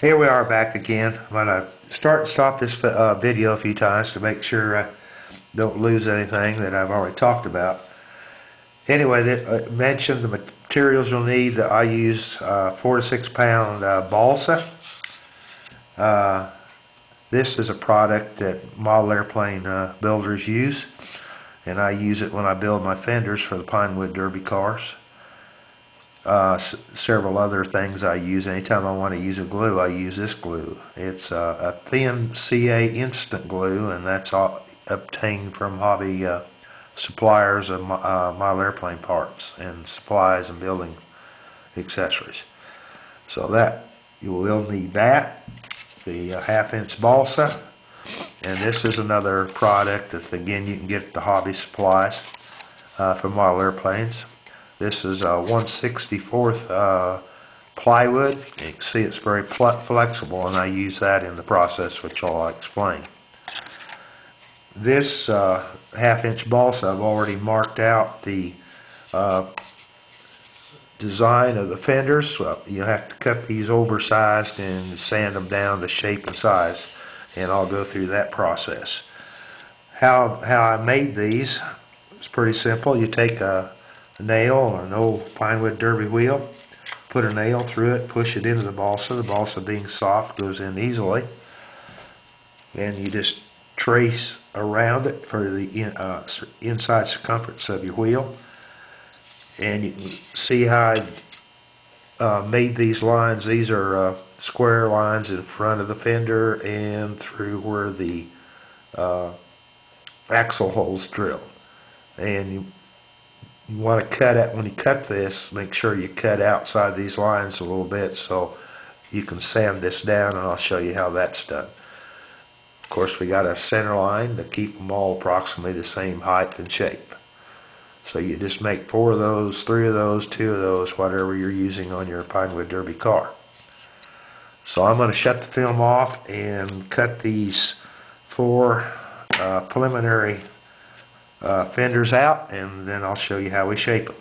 Here we are back again. I'm going to start and stop this video a few times to make sure I don't lose anything that I've already talked about. Anyway, I mentioned the materials you'll need. I use 4 to 6 pound balsa. This is a product that model airplane builders use, and I use it when I build my fenders for the Pinewood Derby cars. Several other things I use. Anytime I want to use a glue, I use this glue. It's a thin CA instant glue, and that's obtained from hobby suppliers of model airplane parts and supplies and building accessories. So that you will need that, the 1/2 inch balsa, and this is another product that again you can get at the hobby supplies for model airplanes. This is a 1/64 plywood. You can see it's very flexible, and I use that in the process, which I'll explain. This 1/2 inch balsa, I've already marked out the design of the fenders. You have to cut these oversized and sand them down to shape and size, and I'll go through that process. How I made these is pretty simple. You take a nail or an old Pinewood Derby wheel, put a nail through it, push it into the balsa being soft goes in easily, and you just trace around it for the inside circumference of your wheel. And you can see how I made these lines. These are square lines in front of the fender and through where the axle holes drilled. And you want to cut it when you cut this. Make sure you cut outside these lines a little bit so you can sand this down, and I'll show you how that's done. Of course, we got a center line to keep them all approximately the same height and shape. So you just make 4 of those, 3 of those, 2 of those, whatever you're using on your Pinewood Derby car. So I'm going to shut the film off and cut these 4 preliminary fenders out, and then I'll show you how we shape them.